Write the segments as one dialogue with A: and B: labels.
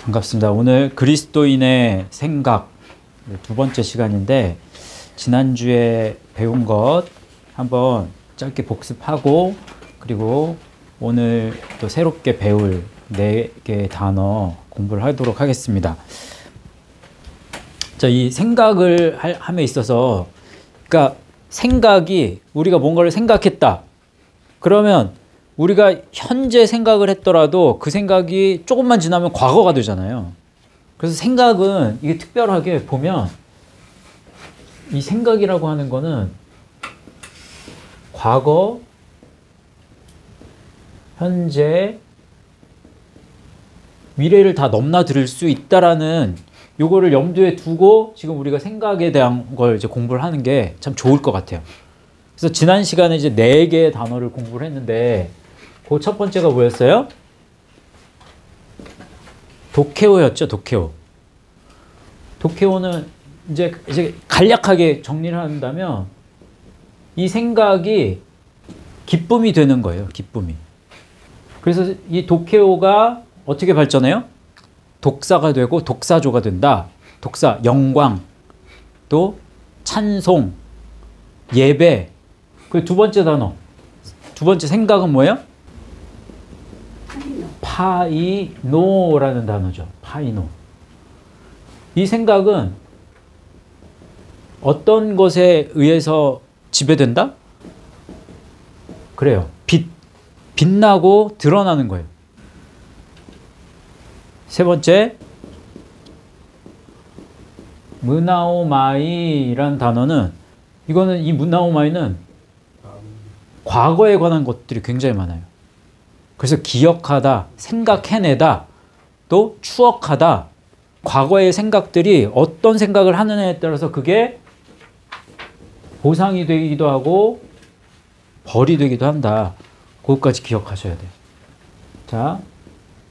A: 반갑습니다. 오늘 그리스도인의 생각 두 번째 시간인데 지난주에 배운 것 한번 짧게 복습하고 그리고 오늘 또 새롭게 배울 4개의 단어 공부를 하도록 하겠습니다. 자, 이 생각을 함에 있어서 그러니까 생각이 우리가 뭔가를 생각했다. 그러면 우리가 현재 생각을 했더라도 그 생각이 조금만 지나면 과거가 되잖아요. 그래서 생각은 이게 특별하게 보면 이 생각이라고 하는 거는 과거, 현재, 미래를 다 넘나들 수 있다라는 요거를 염두에 두고 지금 우리가 생각에 대한 걸 이제 공부를 하는 게 참 좋을 것 같아요. 그래서 지난 시간에 이제 4개의 단어를 공부를 했는데 그 첫 번째가 뭐였어요? 도케오였죠, 도케오. 도케오는 이제 간략하게 정리를 한다면 이 생각이 기쁨이 되는 거예요, 기쁨이. 그래서 이 도케오가 어떻게 발전해요? 독사가 되고 독사조가 된다. 독사, 영광, 또 찬송, 예배. 그 두 번째 단어, 두 번째 생각은 뭐예요? 파이노라는 단어죠. 파이노. 이 생각은 어떤 것에 의해서 지배된다? 그래요. 빛나고 드러나는 거예요. 세 번째, 무나오마이라는 단어는 이거는 이 무나오마이는 과거에 관한 것들이 굉장히 많아요. 그래서 기억하다, 생각해내다, 또 추억하다. 과거의 생각들이 어떤 생각을 하느냐에 따라서 그게 보상이 되기도 하고 벌이 되기도 한다. 그것까지 기억하셔야 돼요. 자,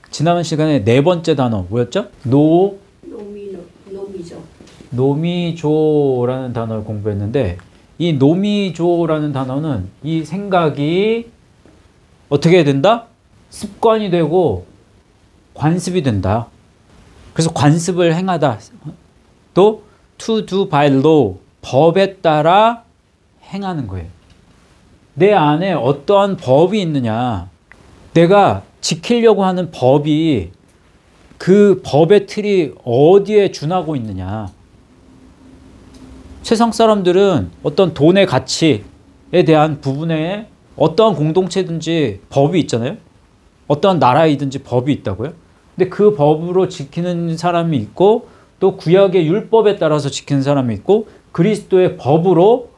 A: 지난 시간에 4번째 단어 뭐였죠?
B: 노미죠.
A: 노미조라는 단어를 공부했는데 이 노미조라는 단어는 이 생각이 어떻게 된다? 습관이 되고 관습이 된다. 그래서 관습을 행하다. 또 to do by law, 법에 따라 행하는 거예요. 내 안에 어떠한 법이 있느냐, 내가 지키려고 하는 법이 그 법의 틀이 어디에 준하고 있느냐. 세상 사람들은 어떤 돈의 가치에 대한 부분에 어떠한 공동체든지 법이 있잖아요. 어떠한 나라이든지 법이 있다고요. 근데 그 법으로 지키는 사람이 있고 또 구약의 율법에 따라서 지키는 사람이 있고 그리스도의 법으로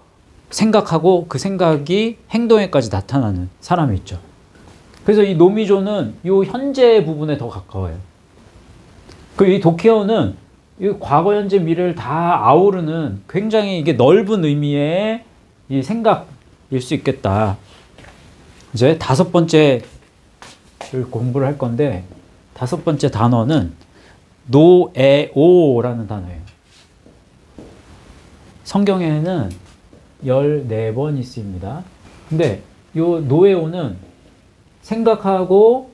A: 생각하고 그 생각이 행동에까지 나타나는 사람이 있죠. 그래서 이 노미조는 이 현재 부분에 더 가까워요. 그리고 이 도케오는 이 과거, 현재, 미래를 다 아우르는 굉장히 이게 넓은 의미의 이 생각일 수 있겠다. 이제 5번째를 공부를 할 건데 5번째 단어는 노에오라는 단어예요. 성경에는 14번 있습니다. 근데 이 노에오는 생각하고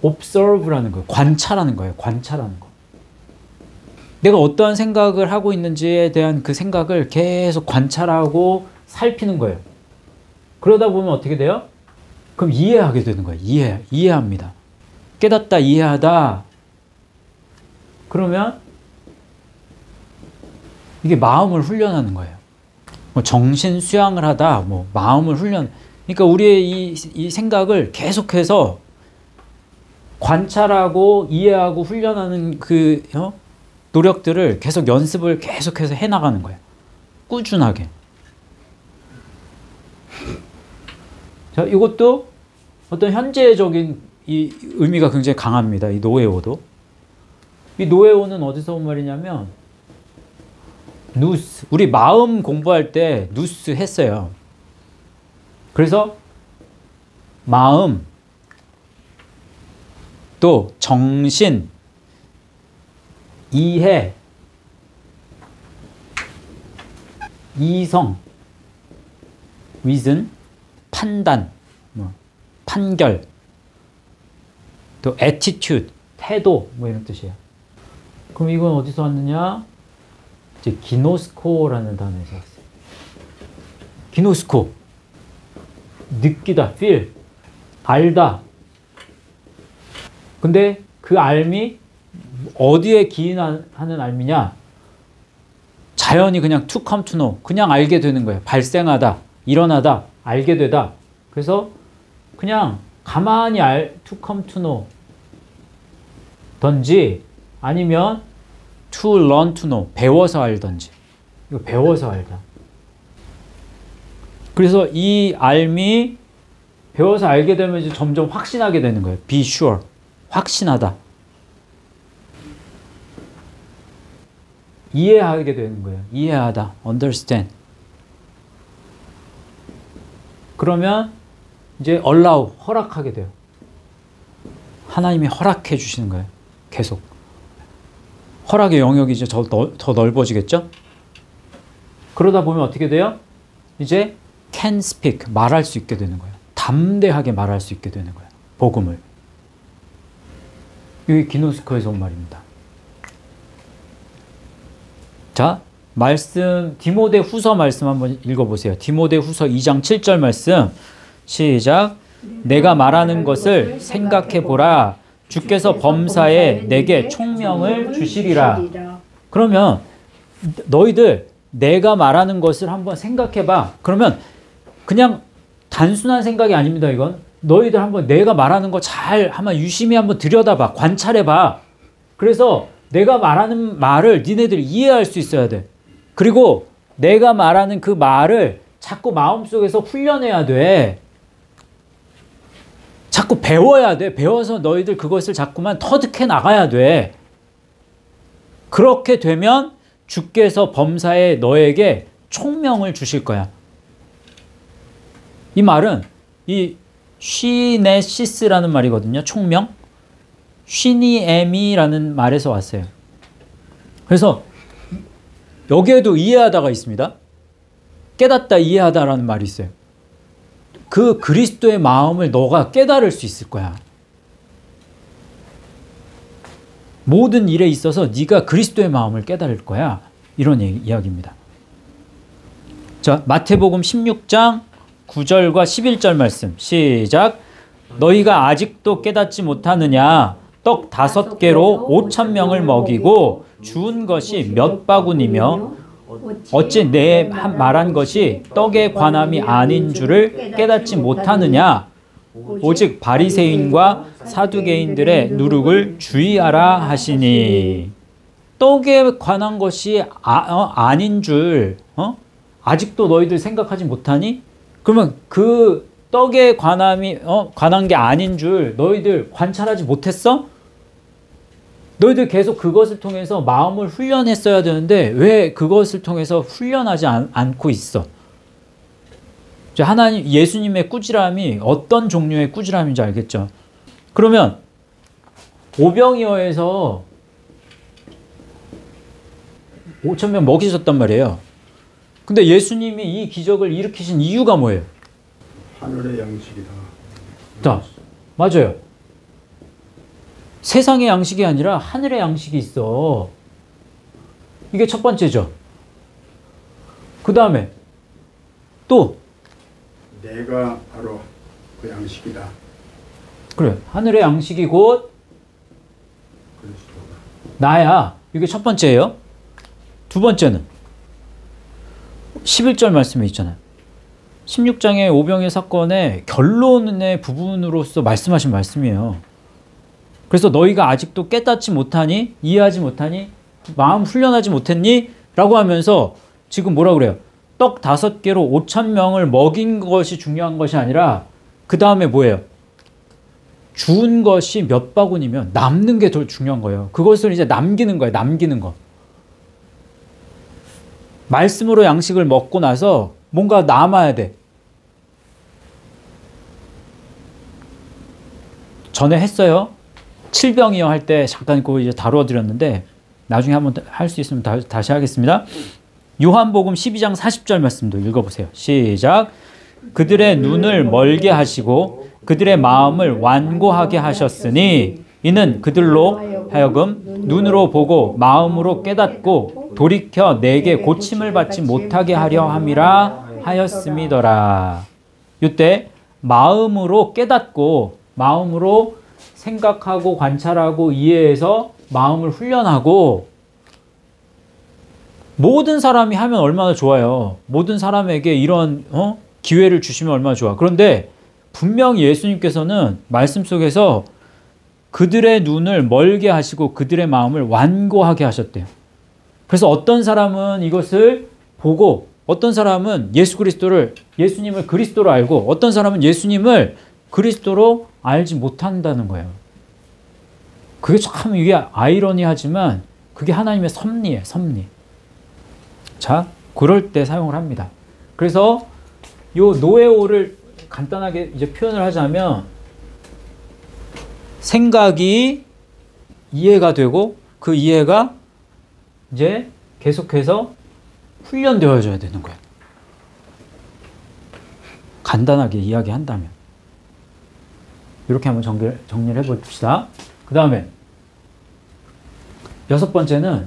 A: observe라는 거예요. 관찰하는 거예요. 관찰하는 거. 내가 어떠한 생각을 하고 있는지에 대한 그 생각을 계속 관찰하고 살피는 거예요. 그러다 보면 어떻게 돼요? 그럼 이해하게 되는 거예요. 이해합니다. 깨닫다, 이해하다. 그러면 이게 마음을 훈련하는 거예요. 뭐 정신 수양을 하다, 뭐 마음을 훈련. 그러니까 우리의 이 생각을 계속해서 관찰하고 이해하고 훈련하는 그 노력들을 계속 연습을 계속해서 해나가는 거예요. 꾸준하게. 자, 이것도 어떤 현재적인 이 의미가 굉장히 강합니다. 이 노에오도. 이 노에오는 어디서 온 말이냐면 누스. 우리 마음 공부할 때 누스 했어요. 그래서 마음, 또 정신, 이해, 이성, reason, 판단, 판결, 또 attitude, 해도 뭐 이런 뜻이에요. 그럼 이건 어디서 왔느냐? 이제 기노스코라는 단어에서 왔어요. 기노스코. 느끼다, feel. 알다. 근데 그 알미 어디에 기인하는 알미냐? 자연히 그냥 to come to know. 그냥 알게 되는 거예요. 발생하다, 일어나다, 알게 되다. 그래서 그냥 가만히 to come to know 던지 아니면 to learn to know. 배워서 알던지. 이거 배워서 알다. 그래서 이 알미 배워서 알게 되면 이제 점점 확신하게 되는 거예요. Be sure. 확신하다. 이해하게 되는 거예요. 이해하다. Understand. 그러면 이제 allow. 허락하게 돼요. 하나님이 허락해 주시는 거예요. 계속. 허락의 영역이 이제 더 넓어지겠죠? 그러다 보면 어떻게 돼요? 이제 can speak. 말할 수 있게 되는 거예요. 담대하게 말할 수 있게 되는 거예요. 복음을. 이게 기노스코에서 온 말입니다. 자, 말씀 디모데 후서 말씀 한번 읽어보세요. 디모데 후서 2장 7절 말씀 시작. 내가 말하는 것을 생각해보라. 주께서 범사에 내게 총명을 주시리라. 그러면 너희들 내가 말하는 것을 한번 생각해봐. 그러면 그냥 단순한 생각이 아닙니다. 이건 너희들 한번 내가 말하는 거 잘 한번 유심히 한번 들여다봐. 관찰해봐. 그래서 내가 말하는 말을 니네들이 이해할 수 있어야 돼. 그리고 내가 말하는 그 말을 자꾸 마음속에서 훈련해야 돼. 자꾸 배워야 돼. 배워서 너희들 그것을 자꾸만 터득해 나가야 돼. 그렇게 되면 주께서 범사에 너에게 총명을 주실 거야. 이 말은 이 쉬네시스라는 말이거든요. 총명. 쉬니에미라는 말에서 왔어요. 그래서 여기에도 이해하다가 있습니다. 깨닫다, 이해하다라는 말이 있어요. 그 그리스도의 마음을 너가 깨달을 수 있을 거야. 모든 일에 있어서 네가 그리스도의 마음을 깨달을 거야. 이런 이야기입니다. 자, 마태복음 16장 9절과 11절 말씀 시작. 너희가 아직도 깨닫지 못하느냐? 떡 5개로 5,000명을 먹이고 주운 것이 몇 바구니며 어찌 내 말한 것이 떡의 관함이 아닌 줄을 깨닫지 못하느냐? 오직 바리새인과 사두개인들의 누룩을 주의하라 하시니. 떡에 관한 것이 아닌 줄 아직도 너희들 생각하지 못하니? 그러면 그 떡에 관한 게 아닌 줄 너희들 관찰하지 못했어? 너희들 계속 그것을 통해서 마음을 훈련했어야 되는데 왜 그것을 통해서 훈련하지 않고 있어? 하나님, 예수님의 꾸지람이 어떤 종류의 꾸지람인지 알겠죠? 그러면 오병이어에서 5,000명 먹이셨단 말이에요. 근데 예수님이 이 기적을 일으키신 이유가 뭐예요?
B: 하늘의 양식이다.
A: 자, 맞아요. 세상의 양식이 아니라 하늘의 양식이 있어. 이게 첫 번째죠. 그 다음에 또
B: 내가 바로 그 양식이다.
A: 그래, 하늘의 양식이 곧
B: 그리스도다.
A: 나야. 이게 첫 번째예요. 두 번째는 11절 말씀에 있잖아요. 16장의 오병이어 사건의 결론의 부분으로서 말씀하신 말씀이에요. 그래서 너희가 아직도 깨닫지 못하니? 이해하지 못하니? 마음 훈련하지 못했니? 라고 하면서 지금 뭐라 그래요? 떡 5개로 5,000명을 먹인 것이 중요한 것이 아니라 그 다음에 뭐예요? 주운 것이 몇 바구니면 남는 게 더 중요한 거예요. 그것을 이제 남기는 거예요. 남기는 거. 말씀으로 양식을 먹고 나서 뭔가 남아야 돼. 전에 했어요. 7병이요 할 때 잠깐 그거 이제 다루어 드렸는데 나중에 한번 할 수 있으면 다시 하겠습니다. 요한복음 12장 40절 말씀도 읽어보세요. 시작. 그들의 눈을 멀게 하시고 그들의 마음을 완고하게 하셨으니 이는 그들로 하여금 눈으로 보고 마음으로 깨닫고 돌이켜 내게 고침을 받지 못하게 하려 함이라 하였음이더라. 이때 마음으로 깨닫고 마음으로 생각하고 관찰하고 이해해서 마음을 훈련하고 모든 사람이 하면 얼마나 좋아요. 모든 사람에게 이런 기회를 주시면 얼마나 좋아. 그런데 분명히 예수님께서는 말씀 속에서 그들의 눈을 멀게 하시고 그들의 마음을 완고하게 하셨대요. 그래서 어떤 사람은 이것을 보고 어떤 사람은 예수님을 그리스도로 알고 어떤 사람은 예수님을 그리스도로 알지 못한다는 거예요. 그게 참 이게 아이러니하지만 그게 하나님의 섭리예요. 섭리. 자, 그럴 때 사용을 합니다. 그래서 요 노에오를 간단하게 이제 표현을 하자면 생각이 이해가 되고 그 이해가 이제 계속해서 훈련되어져야 되는 거예요. 간단하게 이야기한다면. 이렇게 한번 정리를 해봅시다. 그 다음에 6번째는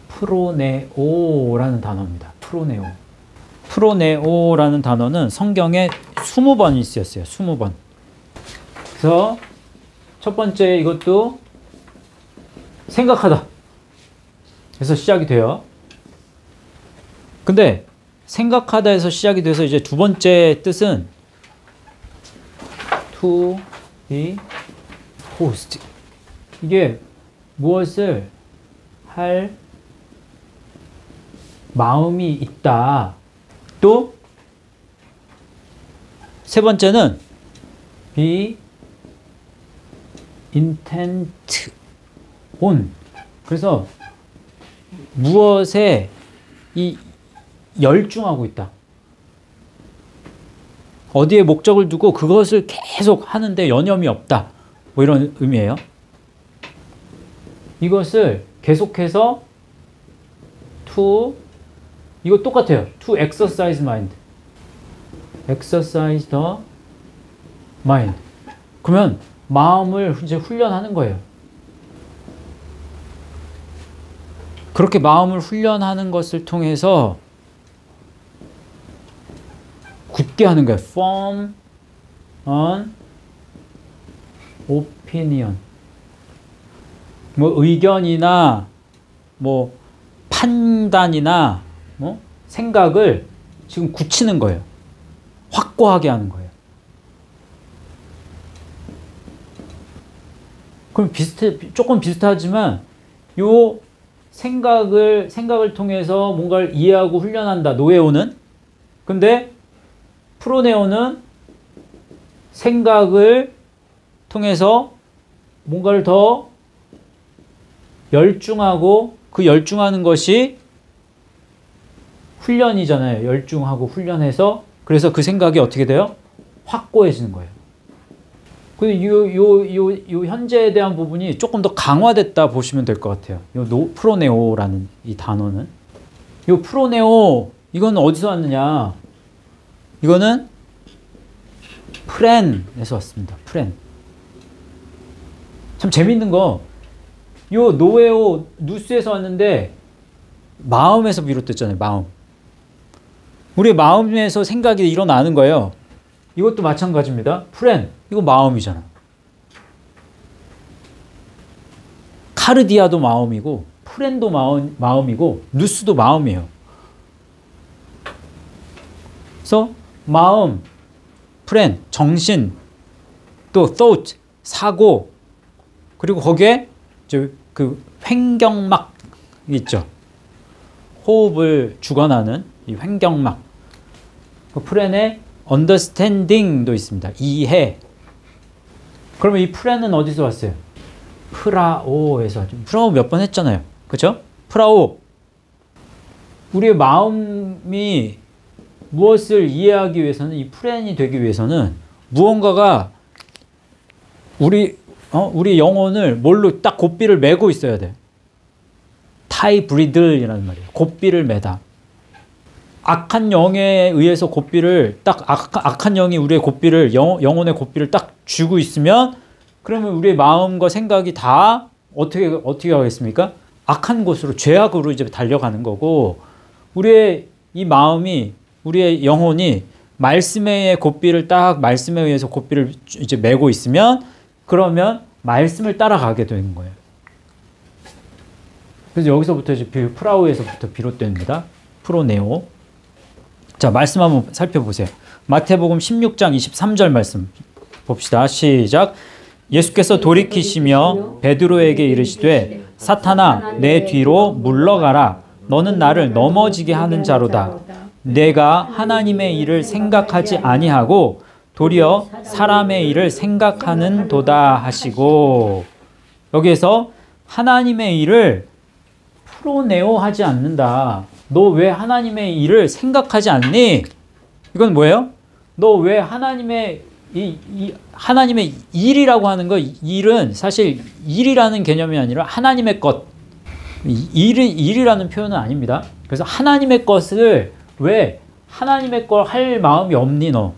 A: 프로네오라는 단어입니다. 프로네오. 프로네오라는 단어는 성경에 20번이 쓰였어요. 20번. 그래서 첫 번째 이것도 생각하다. 그래서 시작이 돼요. 근데 생각하다에서 시작이 돼서 이제 두 번째 뜻은 to be host. 이게 무엇을 할 마음이 있다. 또 세 번째는 be intent on. 그래서 무엇에 이 열중하고 있다. 어디에 목적을 두고 그것을 계속 하는데 여념이 없다. 뭐 이런 의미예요. 이것을 계속해서 이거 똑같아요. to exercise mind. exercise the mind. 그러면 마음을 이제 훈련하는 거예요. 그렇게 마음을 훈련하는 것을 통해서 굳게 하는 거예요. Form an opinion. 뭐 의견이나 뭐 판단이나 뭐 생각을 지금 굳히는 거예요. 확고하게 하는 거예요. 그럼 조금 비슷하지만 요 생각을 통해서 뭔가를 이해하고 훈련한다. 노에오는. 근데 프로네오는 생각을 통해서 뭔가를 더 열중하고 그 열중하는 것이 훈련이잖아요. 열중하고 훈련해서 그래서 그 생각이 어떻게 돼요? 확고해지는 거예요. 요 현재에 대한 부분이 조금 더 강화됐다 보시면 될 것 같아요. 프로네오라는 이 단어는. 요 프로네오, 이건 어디서 왔느냐? 이거는 프렌에서 왔습니다. 프렌. 참 재밌는 거, 요 노에오, 누스에서 왔는데 마음에서 비롯됐잖아요. 마음. 우리 마음에서 생각이 일어나는 거예요. 이것도 마찬가지입니다. 프렌, 이거 마음이잖아. 카르디아도 마음이고 프렌도 마음이고 누스도 마음이에요. 그래서 마음, 프렌, 정신, 또 thought, 사고, 그리고 거기에 이제 그 횡격막 있죠. 호흡을 주관하는 이 횡격막. 그 프렌에 understanding도 있습니다. 이해. 그러면 이 프렌은 어디서 왔어요? 프라오에서. 프라오 몇 번 했잖아요. 그렇죠? 프라오. 우리의 마음이 무엇을 이해하기 위해서는, 이 프렌이 되기 위해서는 무언가가 우리 영혼을 뭘로 딱 고삐를 메고 있어야 돼. 타이 브리들이라는 말이에요. 고삐를 매다. 악한 영에 의해서 고삐를 딱 악한 영이 우리의 고삐를 영혼의 고삐를 딱 쥐고 있으면 그러면 우리의 마음과 생각이 다 어떻게 하겠습니까? 악한 곳으로, 죄악으로 이제 달려가는 거고, 우리의 이 마음이, 우리의 영혼이 말씀의 곧비를 딱 말씀에 의해서 곧비를 이제 메고 있으면, 그러면 말씀을 따라가게 되는 거예요. 그래서 여기서부터 이제 프라우에서부터 비롯됩니다. 프로네오. 자, 말씀 한번 살펴보세요. 마태복음 16장 23절 말씀 봅시다. 시작. 예수께서 돌이키시며 베드로에게 이르시되 사탄아 내 뒤로 물러가라. 너는 나를 넘어지게 하는 자로다. 내가 하나님의 일을 생각하지 아니하고 도리어 사람의 일을 생각하는 도다 하시고, 여기에서 하나님의 일을 프로네오 하지 않는다. 너 왜 하나님의 일을 생각하지 않니? 이건 뭐예요? 너 왜 하나님의 하나님의 일이라고 하는 거, 일은 사실 일이라는 개념이 아니라 하나님의 것. 일이라는 표현은 아닙니다. 그래서 하나님의 것을 왜 하나님의 걸 할 마음이 없니 너?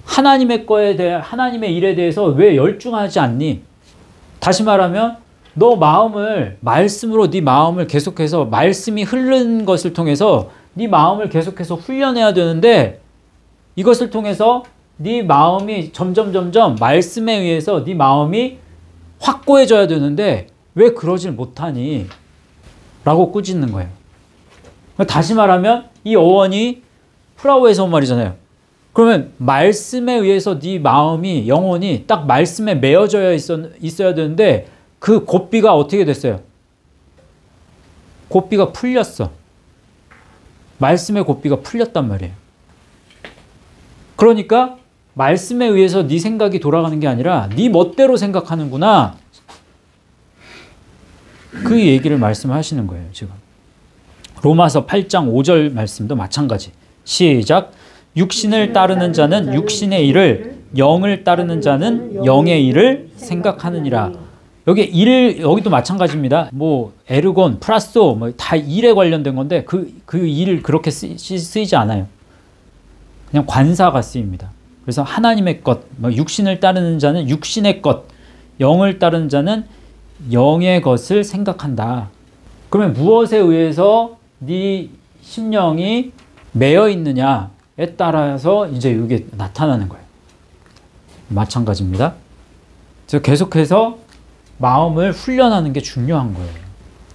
A: 하나님의 거에 대해, 하나님의 일에 대해서 왜 열중하지 않니? 다시 말하면 너 마음을, 말씀으로 네 마음을 계속해서, 말씀이 흐르는 것을 통해서 네 마음을 계속해서 훈련해야 되는데, 이것을 통해서 네 마음이 점점 말씀에 의해서 네 마음이 확고해져야 되는데 왜 그러질 못하니? 라고 꾸짖는 거예요. 다시 말하면 이 어원이 프라우에서 온 말이잖아요. 그러면 말씀에 의해서 네 마음이, 영혼이 딱 말씀에 매어져 있어야 되는데 그 곧비가 어떻게 됐어요? 곧비가 풀렸어. 말씀의 곧비가 풀렸단 말이에요. 그러니까 말씀에 의해서 네 생각이 돌아가는 게 아니라 네 멋대로 생각하는구나. 그 얘기를 말씀하시는 거예요, 지금. 로마서 8장 5절 말씀도 마찬가지. 시작. 육신을 따르는 자는 육신의 일을, 영을 따르는 자는 영의 일을 생각하느니라. 여기도 마찬가지입니다. 뭐 에르곤, 프라소, 뭐 다 일에 관련된 건데 그 일 그렇게 쓰이지 않아요. 그냥 관사가 쓰입니다. 그래서 하나님의 것, 뭐 육신을 따르는 자는 육신의 것, 영을 따르는 자는 영의 것을 생각한다. 그러면 무엇에 의해서 네 심령이 매여 있느냐에 따라서 이제 이게 나타나는 거예요. 마찬가지입니다. 그래서 계속해서 마음을 훈련하는 게 중요한 거예요.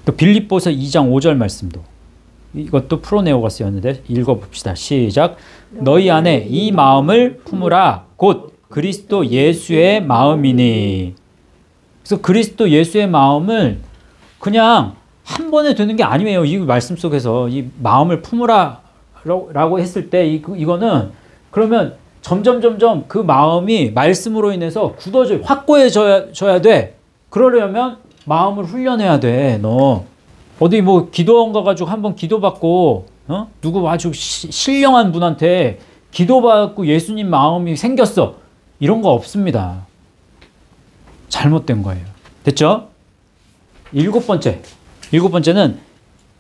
A: 또 빌립보서 2장 5절 말씀도, 이것도 프로네오가 쓰였는데 읽어봅시다. 시작. 너희 안에 이 마음을 품으라. 곧 그리스도 예수의 마음이니. 그래서 그리스도 예수의 마음을 그냥 한 번에 되는 게 아니에요. 이 말씀 속에서 이 마음을 품으라 라고 했을 때 이거는 그러면 점점 그 마음이 말씀으로 인해서 굳어져, 확고해져야 돼. 그러려면 마음을 훈련해야 돼. 너 어디 뭐 기도원 가가지고 한번 기도받고 누구 아주 신령한 분한테 기도받고 예수님 마음이 생겼어, 이런 거 없습니다. 잘못된 거예요. 됐죠? 일곱 번째는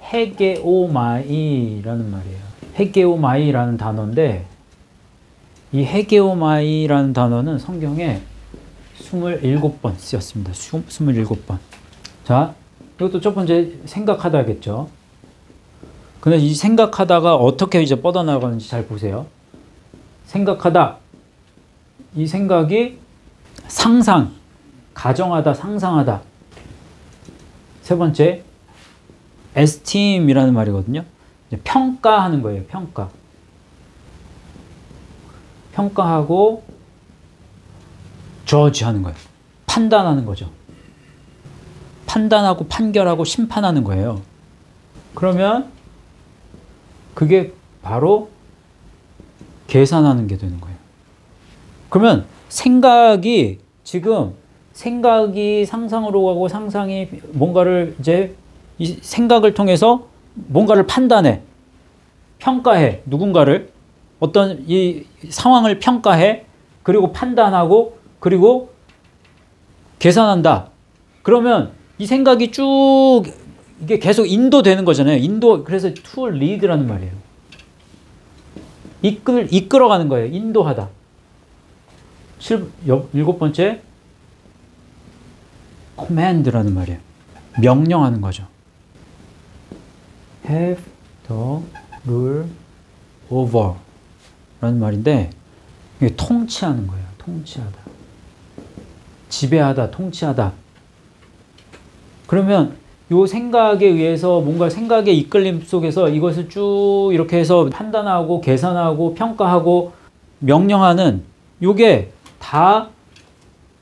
A: 헤게오마이라는 말이에요. 헤게오마이라는 단어인데, 이 헤게오마이라는 단어는 성경에 27번 쓰였습니다. 27번. 자, 이것도 첫 번째 생각하다겠죠. 근데 이 생각하다가 어떻게 이제 뻗어나가는지 잘 보세요. 생각하다. 이 생각이 상상, 가정하다, 상상하다. 세 번째, 에스팀이라는 말이거든요. 평가하는 거예요. 평가하고 저지하는 거예요. 판단하는 거죠. 판단하고 판결하고 심판하는 거예요. 그러면 그게 바로 계산하는 게 되는 거예요. 그러면 생각이 상상으로 가고, 상상이 뭔가를 이제 이 생각을 통해서 뭔가를 판단해, 평가해, 누군가를, 어떤 이 상황을 평가해, 그리고 판단하고, 그리고 계산한다. 그러면 이 생각이 쭉 이게 계속 인도되는 거잖아요. 그래서 to lead라는 말이에요. 이끌어가는 거예요. 인도하다. 일곱 번째, command라는 말이에요. 명령하는 거죠. have the rule over 라는 말인데 이게 통치하는 거예요. 통치하다. 지배하다, 통치하다. 그러면 요 생각에 의해서 뭔가 생각의 이끌림 속에서 이것을 쭉 이렇게 해서 판단하고 계산하고 평가하고 명령하는 요게 다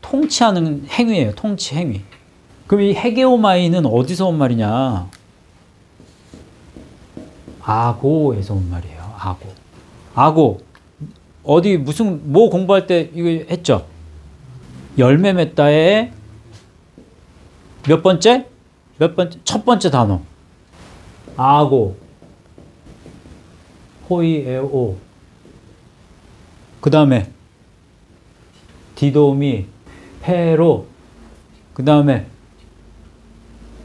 A: 통치하는 행위예요. 통치 행위. 그럼 이 헤게오마이는 어디서 온 말이냐? 아고에서 온 말이에요. 아고. 아고. 어디 무슨 뭐 공부할 때 이거 했죠? 열매 맺다의 몇 번째? 첫 번째 단어. 아고. 호이에오. 그 다음에 디도미, 페로. 그 다음에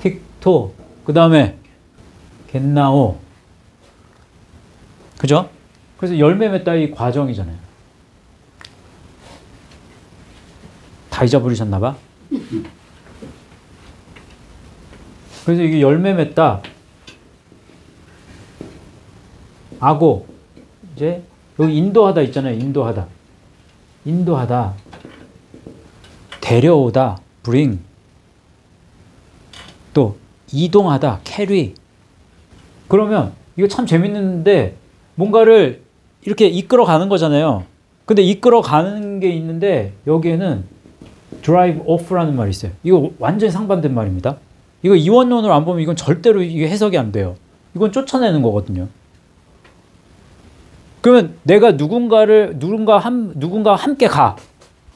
A: 틱토. 그 다음에 겟나오. 그죠? 그래서 열매 맺다 이 과정이잖아요. 다 잊어버리셨나 봐. 그래서 이게 열매 맺다. 아고. 이제 여기 인도하다 있잖아요. 인도하다. 인도하다. 데려오다. bring. 또 이동하다. carry. 그러면 이거 참 재밌는데 뭔가를 이렇게 이끌어 가는 거잖아요. 근데 이끌어 가는 게 있는데 여기에는 drive off라는 말이 있어요. 이거 완전히 상반된 말입니다. 이거 이원론으로 안 보면 이건 절대로 이게 해석이 안 돼요. 이건 쫓아내는 거거든요. 그러면 내가 누군가와 함께 가.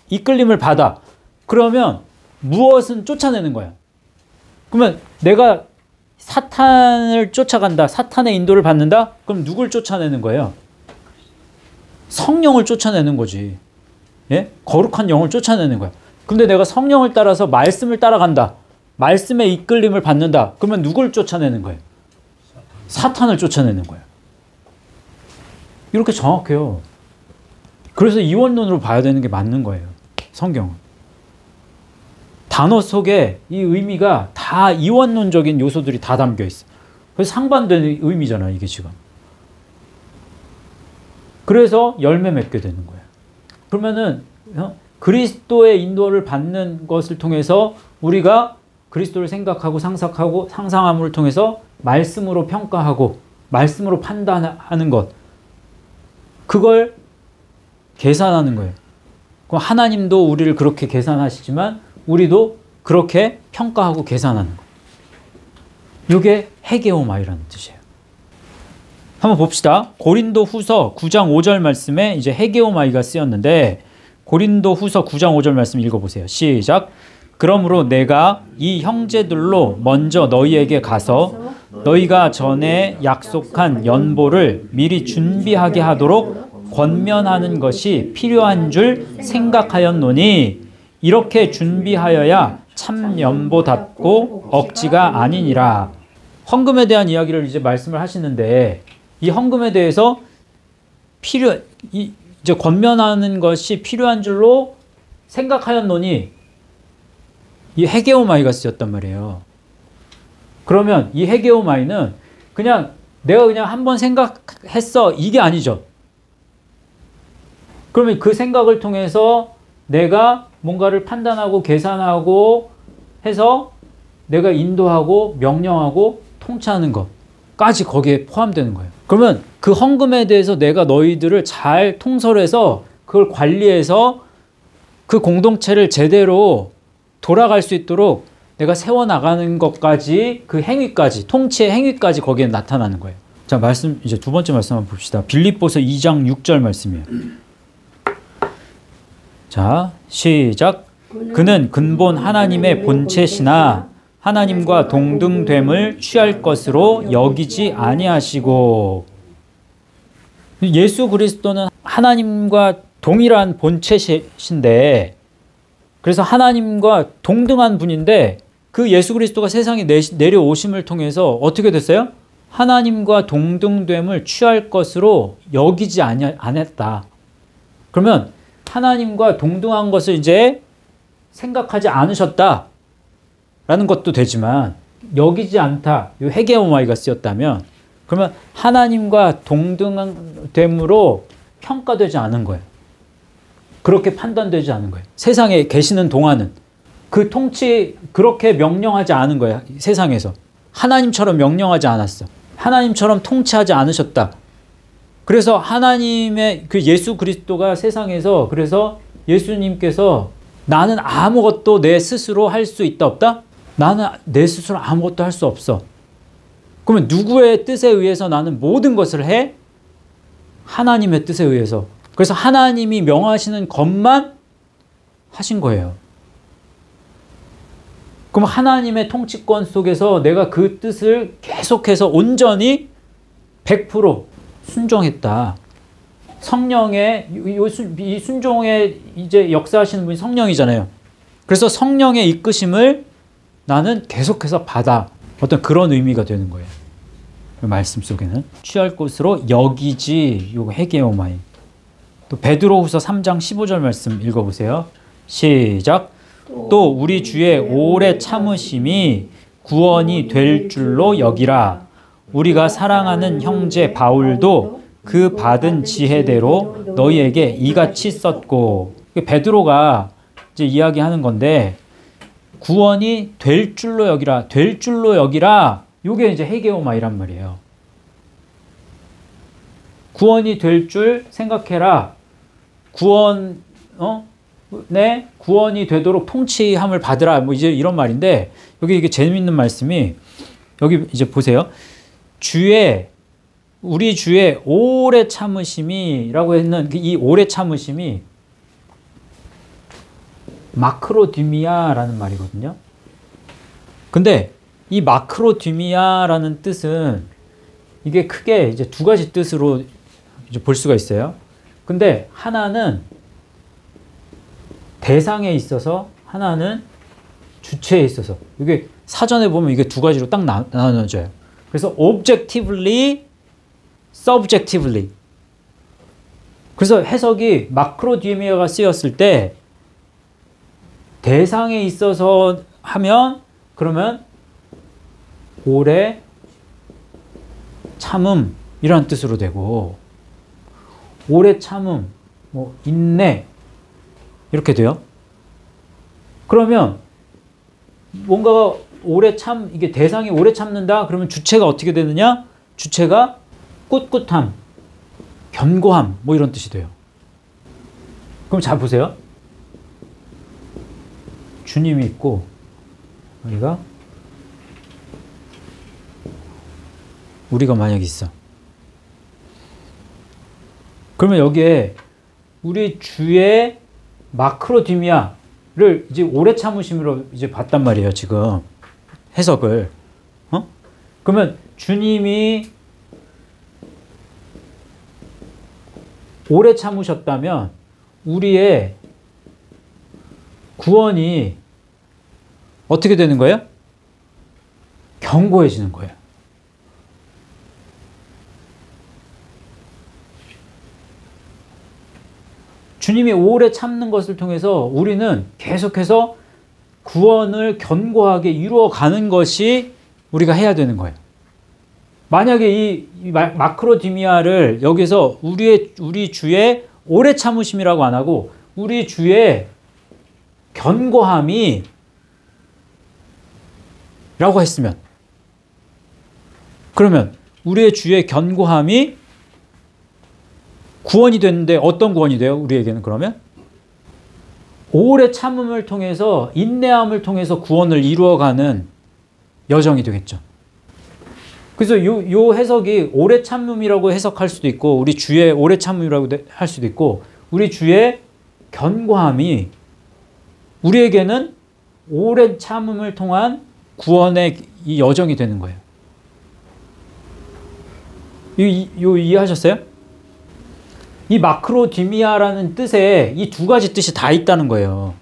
A: 이끌림을 받아. 그러면 무엇은 쫓아내는 거야. 그러면 내가 사탄을 쫓아간다. 사탄의 인도를 받는다? 그럼 누굴 쫓아내는 거예요? 성령을 쫓아내는 거지. 예? 거룩한 영을 쫓아내는 거야. 근데 내가 성령을 따라서 말씀을 따라간다. 말씀의 이끌림을 받는다. 그러면 누굴 쫓아내는 거예요? 사탄을 쫓아내는 거예요. 이렇게 정확해요. 그래서 이원론으로 봐야 되는 게 맞는 거예요. 성경은. 단어 속에 이 의미가 다 이원론적인 요소들이 다 담겨 있어. 그래서 상반된 의미잖아, 이게 지금. 그래서 열매 맺게 되는 거예요. 그러면은 그리스도의 인도를 받는 것을 통해서 우리가 그리스도를 생각하고 상상함을 통해서 말씀으로 평가하고 말씀으로 판단하는 것. 그걸 계산하는 거예요. 그럼 하나님도 우리를 그렇게 계산하시지만 우리도 그렇게 평가하고 계산하는 거예요. 이게 헤게오마이라는 뜻이에요. 한번 봅시다. 고린도 후서 9장 5절 말씀에 이제 헤게오마이가 쓰였는데 고린도 후서 9장 5절 말씀 읽어보세요. 시작. 그러므로 내가 이 형제들로 먼저 너희에게 가서 너희가 전에 약속한 연보를 미리 준비하게 하도록 권면하는 것이 필요한 줄 생각하였노니 이렇게 준비하여야 참 연보답고 억지가 아니니라. 헌금에 대한 이야기를 이제 말씀을 하시는데 이 헌금에 대해서 이제 권면하는 것이 필요한 줄로 생각하였노니 이 헤게오마이가 쓰였단 말이에요. 그러면 이 헤게오마이는 그냥 내가 그냥 한번 생각했어 이게 아니죠. 그러면 그 생각을 통해서 내가 뭔가를 판단하고 계산하고 해서 내가 인도하고 명령하고 통치하는 것까지 거기에 포함되는 거예요. 그러면 그 헌금에 대해서 내가 너희들을 잘 통솔해서 그걸 관리해서 그 공동체를 제대로 돌아갈 수 있도록 내가 세워나가는 것까지 그 행위까지 통치의 행위까지 거기에 나타나는 거예요. 자, 말씀 이제 두 번째 말씀 한번 봅시다. 빌립보서 2장 6절 말씀이에요. 자, 시작. 그는 근본 하나님의 본체시나 하나님과 동등됨을 취할 것으로 여기지 아니하시고. 예수 그리스도는 하나님과 동일한 본체신데 그래서 하나님과 동등한 분인데 그 예수 그리스도가 세상에 내려오심을 통해서 어떻게 됐어요? 하나님과 동등됨을 취할 것으로 여기지 않았다. 그러면 하나님과 동등한 것을 이제 생각하지 않으셨다. 라는 것도 되지만 여기지 않다. 이 헤게오마이가 쓰였다면 그러면 하나님과 동등됨으로 평가되지 않은 거예요. 그렇게 판단되지 않은 거예요. 세상에 계시는 동안은 그 통치 그렇게 명령하지 않은 거예요. 세상에서 하나님처럼 명령하지 않았어. 하나님처럼 통치하지 않으셨다. 그래서 하나님의 그 예수 그리스도가 세상에서 그래서 예수님께서 나는 아무것도 내 스스로 할 수 있다 없다? 나는 내 스스로 아무것도 할 수 없어. 그러면 누구의 뜻에 의해서 나는 모든 것을 해? 하나님의 뜻에 의해서. 그래서 하나님이 명하시는 것만 하신 거예요. 그럼 하나님의 통치권 속에서 내가 그 뜻을 계속해서 온전히 100% 순종했다. 성령의 이 순종에 이제 역사하시는 분이 성령이잖아요. 그래서 성령의 이끄심을 나는 계속해서 받아. 어떤 그런 의미가 되는 거예요. 그 말씀 속에는 취할 것으로 여기지 요거 헤게오마이. 또 베드로후서 3장 15절 말씀 읽어보세요. 시작. 또 우리 주의 오래 참으심이 구원이 될 줄로 여기라. 우리가 사랑하는 형제 바울도 그 받은 지혜대로 너희에게 이같이 썼고. 베드로가 이제 이야기하는 건데 구원이 될 줄로 여기라. 될 줄로 여기라. 요게 이제 헤게오마이란 말이에요. 구원이 될 줄 생각해라. 구원이 되도록 통치함을 받으라. 뭐 이제 이런 말인데 여기 이게 재미있는 말씀이 여기 이제 보세요. 우리 주의 오래 참으심이라고 했는 이 오래 참으심이 마크로디미아라는 말이거든요. 근데 이 마크로디미아라는 뜻은 이게 크게 이제 두 가지 뜻으로 이제 볼 수가 있어요. 근데 하나는 대상에 있어서 하나는 주체에 있어서 이게 사전에 보면 이게 두 가지로 딱 나눠져요. 그래서 objectively, subjectively. 그래서 해석이 마크로디미아가 쓰였을 때 대상에 있어서 하면 그러면 오래 참음이라는 뜻으로 되고 오래 참음, 뭐 인내 이렇게 돼요. 그러면 뭔가가 이게 대상이 오래 참는다. 그러면 주체가 어떻게 되느냐? 주체가 꿋꿋함, 견고함 뭐 이런 뜻이 돼요. 그럼 잘 보세요. 주님이 있고 우리가 만약 있어. 그러면 여기에 우리 주의 마크로디미아를 이제 오래 참으심으로 이제 봤단 말이에요. 지금 해석을. 그러면 주님이 오래 참으셨다면 우리의 구원이 어떻게 되는 거예요? 견고해지는 거예요. 주님이 오래 참는 것을 통해서 우리는 계속해서 구원을 견고하게 이루어가는 것이 우리가 해야 되는 거예요. 만약에 이 마크로디미아를 여기서 우리 주의 오래 참으심이라고 안 하고 우리 주의 견고함이 라고 했으면 그러면 우리의 주의 견고함이 구원이 됐는데 어떤 구원이 돼요? 우리에게는 그러면 오래 참음을 통해서 인내함을 통해서 구원을 이루어가는 여정이 되겠죠. 그래서 요 해석이 오래 참음이라고 해석할 수도 있고 우리 주의 오래 참음이라고 할 수도 있고 우리 주의 견고함이 우리에게는 오래 참음을 통한 구원의 이 여정이 되는 거예요. 이해하셨어요? 이 마크로디미아라는 뜻에 이 두 가지 뜻이 다 있다는 거예요.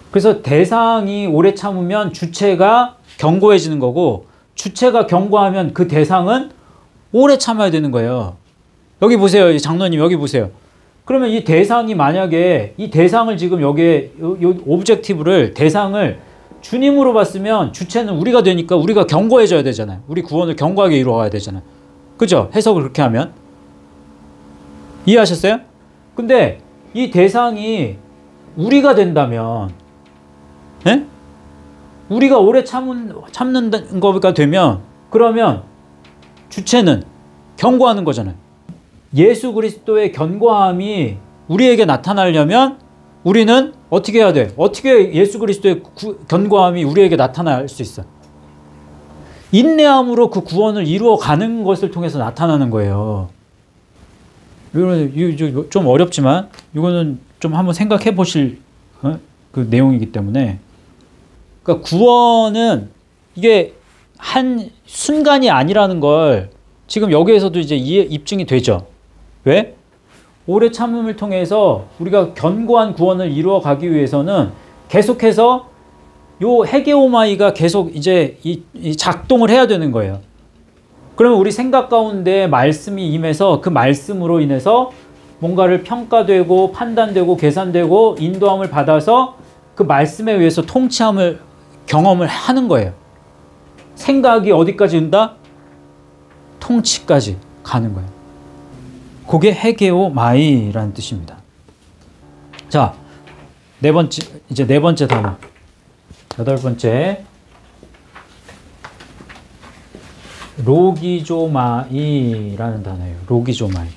A: 그래서 대상이 오래 참으면 주체가 견고해지는 거고 주체가 견고하면 그 대상은 오래 참아야 되는 거예요. 여기 보세요. 장로님 여기 보세요. 그러면 이 대상이 만약에 이 대상을 지금 여기에 요 오브젝티브를 대상을 주님으로 봤으면 주체는 우리가 되니까 우리가 견고해져야 되잖아요. 우리 구원을 견고하게 이루어가야 되잖아요. 그죠? 해석을 그렇게 하면. 이해하셨어요? 근데 이 대상이 우리가 된다면, 예? 우리가 오래 참는 거가 되면, 그러면 주체는 견고하는 거잖아요. 예수 그리스도의 견고함이 우리에게 나타나려면 우리는 어떻게 해야 돼? 어떻게 예수 그리스도의 견고함이 우리에게 나타날 수 있어? 인내함으로 그 구원을 이루어가는 것을 통해서 나타나는 거예요. 이거 좀 어렵지만 이거는 좀 한번 생각해 보실 그 내용이기 때문에, 그러니까 구원은 이게 한 순간이 아니라는 걸 지금 여기에서도 이제 입증이 되죠. 왜? 오래 참음을 통해서 우리가 견고한 구원을 이루어 가기 위해서는 계속해서 요 헤게오마이가 계속 이제 이 작동을 해야 되는 거예요. 그러면 우리 생각 가운데 말씀이 임해서 그 말씀으로 인해서 뭔가를 평가되고 판단되고 계산되고 인도함을 받아서 그 말씀에 의해서 통치함을 경험을 하는 거예요. 생각이 어디까지 온다? 통치까지 가는 거예요. 그게 헤게오마이라는 뜻입니다. 자, 네 번째 단어. 8번째. 로기조마이라는 단어예요. 로기조마이.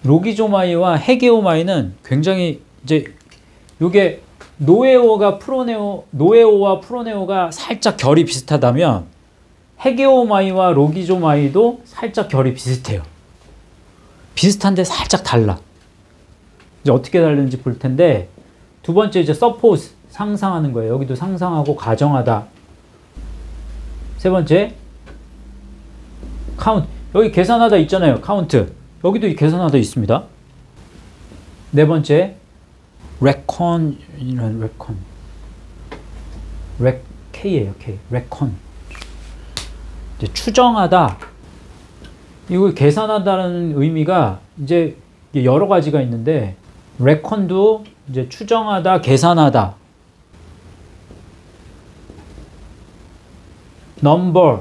A: 로기조마이와 헤게오마이는 굉장히 이제 요게 노에오와 프로네오가 살짝 결이 비슷하다면 헤게오마이와 로기조마이도 살짝 결이 비슷해요. 비슷한데 살짝 달라. 이제 어떻게 다른지 볼 텐데, 두 번째 이제 suppose, 상상하는 거예요. 여기도 상상하고 가정하다. 세 번째 count, 여기 계산하다 있잖아요. count, 여기도 계산하다 있습니다. 네 번째 reckon, K예요. K, reckon, 이제 추정하다. 이거 계산하다는 의미가 이제 여러 가지가 있는데, reckon도 이제 추정하다, 계산하다. number,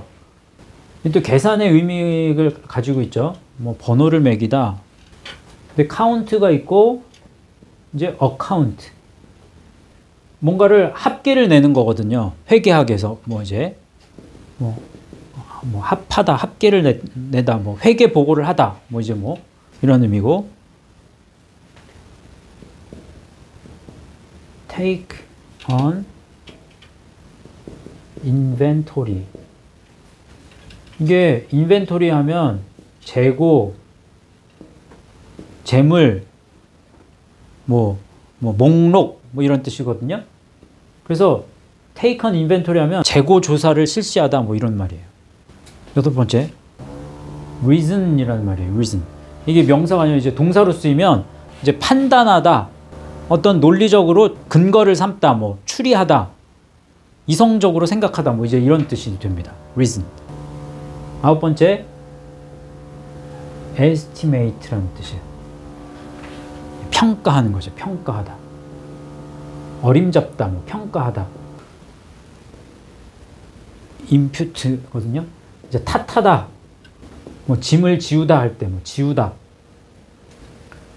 A: 또 계산의 의미를 가지고 있죠. 뭐 번호를 매기다. 근데 count가 있고 이제 account, 뭔가를 합계를 내는 거거든요. 회계학에서 뭐 이제 뭐 합하다, 합계를 내다, 뭐 회계 보고를 하다, 뭐 이제 뭐 이런 의미고, take on inventory, 이게 inventory 하면 재고, 재물, 뭐 목록 뭐 이런 뜻이거든요. 그래서 take on inventory 하면 재고 조사를 실시하다 뭐 이런 말이에요. 8번째 reason이라는 말이에요. reason, 이게 명사가 아니라 이제 동사로 쓰이면 이제 판단하다, 어떤 논리적으로 근거를 삼다, 뭐 추리하다, 이성적으로 생각하다, 뭐 이제 이런 뜻이 됩니다. reason. 9번째 estimate라는 뜻이에요. 평가하는 거죠. 평가하다, 어림잡다, 뭐 평가하다. impute거든요. 이제 탓하다, 뭐 짐을 지우다 할 때 뭐 지우다.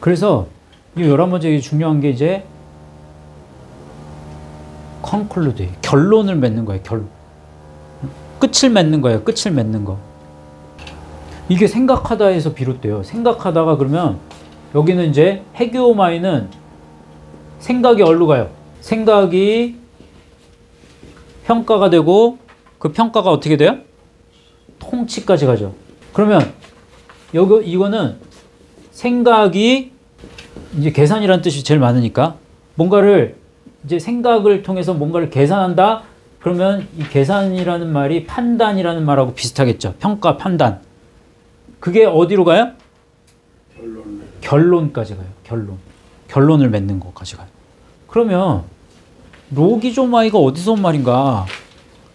A: 그래서 이 11번째 중요한 게 이제 conclude, 결론을 맺는 거예요. 끝을 맺는 거예요. 끝을 맺는 거. 이게 생각하다에서 비롯돼요. 생각하다가, 그러면 여기는 이제 헤게오마이는 생각이 어디로 가요? 생각이 평가가 되고, 그 평가가 어떻게 돼요? 통치까지 가죠. 그러면 이거는 생각이 이제 계산이라는 뜻이 제일 많으니까, 뭔가를 이제 생각을 통해서 뭔가를 계산한다. 그러면 이 계산이라는 말이 판단이라는 말하고 비슷하겠죠. 평가, 판단. 그게 어디로 가요? 결론까지 가요. 결론을 맺는 것까지 가요. 그러면 로기조마이가 어디서 온 말인가?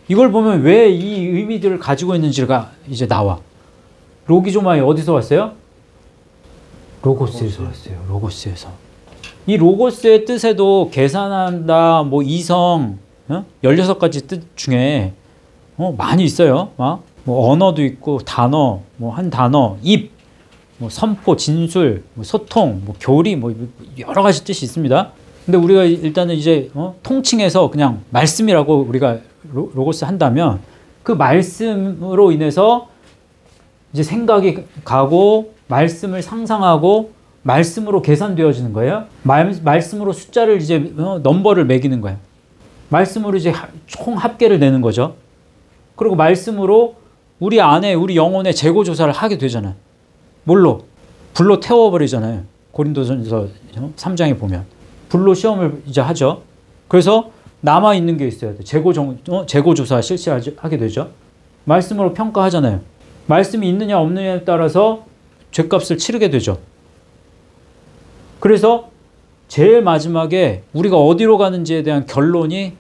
A: 이걸 보면 왜 이 의미들을 가지고 있는지가 이제 나와. 로기조마이 어디서 왔어요? 로고스에서 왔어요. 로고스에서. 이 로고스의 뜻에도 계산한다, 뭐 이성, 16가지 뜻 중에 많이 있어요. 뭐 언어도 있고 단어, 뭐 한 단어, 입, 뭐 선포, 진술, 뭐 소통, 뭐 교리, 뭐 여러 가지 뜻이 있습니다. 근데 우리가 일단은 이제 통칭해서 그냥 말씀이라고 우리가 로고스 한다면 그 말씀으로 인해서 이제 생각이 가고 말씀을 상상하고 말씀으로 계산되어지는 거예요. 말씀으로 숫자를 이제 넘버를 매기는 거예요. 말씀으로 이제 총 합계를 내는 거죠. 그리고 말씀으로 우리 안에 우리 영혼의 재고 조사를 하게 되잖아요. 뭘로? 불로 태워버리잖아요. 고린도전서 3장에 보면 불로 시험을 이제 하죠. 그래서 남아 있는 게 있어야 돼. 재고 조사 실시하게 되죠. 말씀으로 평가하잖아요. 말씀이 있느냐 없느냐에 따라서 죄값을 치르게 되죠. 그래서 제일 마지막에 우리가 어디로 가는지에 대한 결론이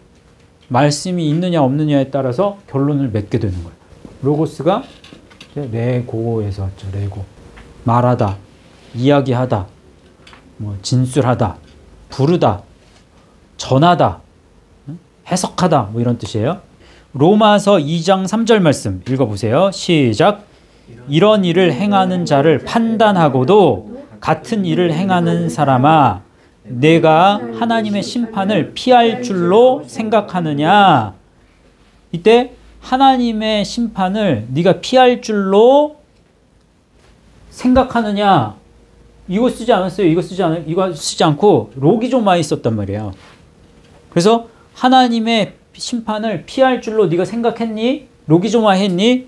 A: 말씀이 있느냐 없느냐에 따라서 결론을 맺게 되는 거예요. 로고스가 레고에서 왔죠. 레고. 말하다, 이야기하다, 뭐 진술하다, 부르다, 전하다, 해석하다, 뭐 이런 뜻이에요. 로마서 2장 3절 말씀 읽어보세요. 시작. 이런 일을 행하는 자를 판단하고도 같은 일을 행하는 사람아, 내가 하나님의 심판을 피할 줄로 생각하느냐. 이때 하나님의 심판을 네가 피할 줄로 생각하느냐. 이거 쓰지 않았어요. 이거 쓰지 않고 로기조마에 썼단 말이에요. 그래서 하나님의 심판을 피할 줄로 네가 생각했니? 로기조마 했니?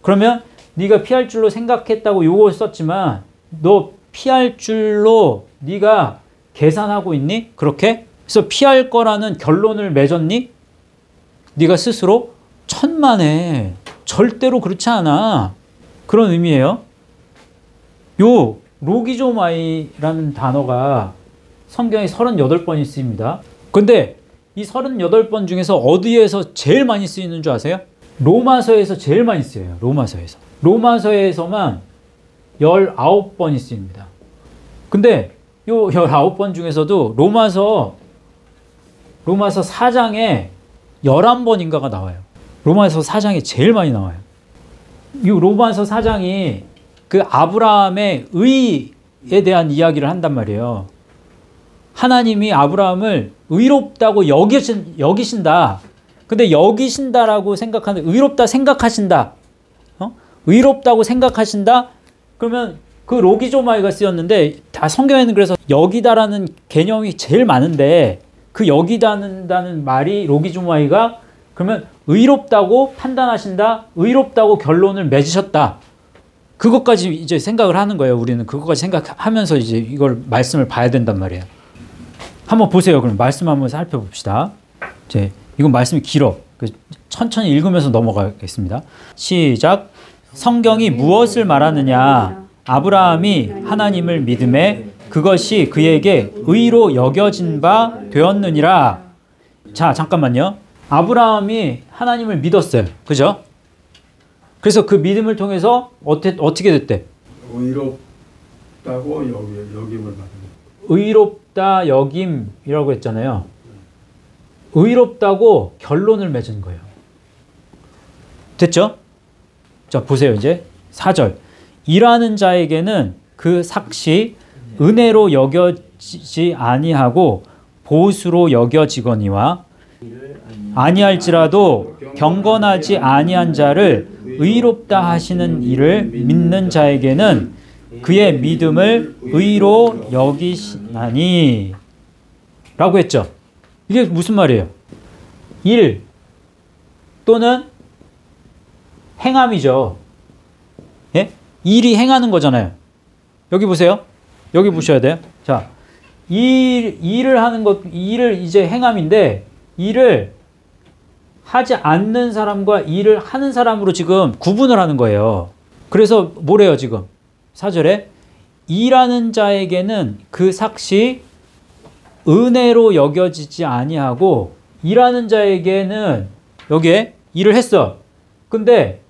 A: 그러면 네가 피할 줄로 생각했다고 요거 썼지만 너 피할 줄로 네가 계산하고 있니? 그렇게? 그래서 피할 거라는 결론을 맺었니? 네가 스스로? 천만에. 절대로 그렇지 않아. 그런 의미예요. 요 로기조마이라는 단어가 성경에 38번이 쓰입니다. 근데 이 38번 중에서 어디에서 제일 많이 쓰이는 줄 아세요? 로마서에서 제일 많이 쓰여요. 로마서에서만 19번이 쓰입니다. 근데 요 19번 중에서도 로마서 4장에 11번인가가 나와요. 로마서 4장에 제일 많이 나와요. 이 로마서 4장이 그 아브라함의 의에 대한 이야기를 한단 말이에요. 하나님이 아브라함을 의롭다고 여기신다. 근데 여기신다라고 생각하는, 의롭다 생각하신다. 의롭다고 생각하신다? 그러면 그 로기조마이가 쓰였는데, 다 성경에는 그래서 여기다라는 개념이 제일 많은데, 그 여기다는 말이 로기조마이가 그러면 의롭다고 판단하신다, 의롭다고 결론을 맺으셨다. 그것까지 이제 생각을 하는 거예요. 우리는 그것까지 생각하면서 이제 이걸 말씀을 봐야 된단 말이에요. 한번 보세요. 그럼 말씀 한번 살펴봅시다. 이제 이건 말씀이 길어. 천천히 읽으면서 넘어가겠습니다. 시작. 성경이 무엇을 말하느냐? 아브라함이 하나님을 믿음에 그것이 그에게 의로 여겨진 바 되었느니라. 자, 잠깐만요. 아브라함이 하나님을 믿었어요. 그죠? 그래서 그 믿음을 통해서 어떻게 됐대?
B: 의롭다고 여김을 받은.
A: 의롭다 여김이라고 했잖아요. 의롭다고 결론을 맺은 거예요. 됐죠? 자, 보세요. 이제 4절. 일하는 자에게는 그 삭시 은혜로 여겨지지 아니하고 보수로 여겨지거니와 아니할지라도 경건하지 아니한 자를 의롭다 하시는 이를 믿는 자에게는 그의 믿음을 의로 여기시나니 라고 했죠. 이게 무슨 말이에요? 일 또는 행함이죠. 예? 일이 행하는 거잖아요. 여기 보세요. 여기 보셔야 돼요. 자, 일을 하는 것, 일을 이제 행함인데, 일을 하지 않는 사람과 일을 하는 사람으로 지금 구분을 하는 거예요. 그래서 뭐래요, 지금? 4절에 일하는 자에게는 그 삭시 은혜로 여겨지지 아니하고, 일하는 자에게는 여기에 일을 했어. 근데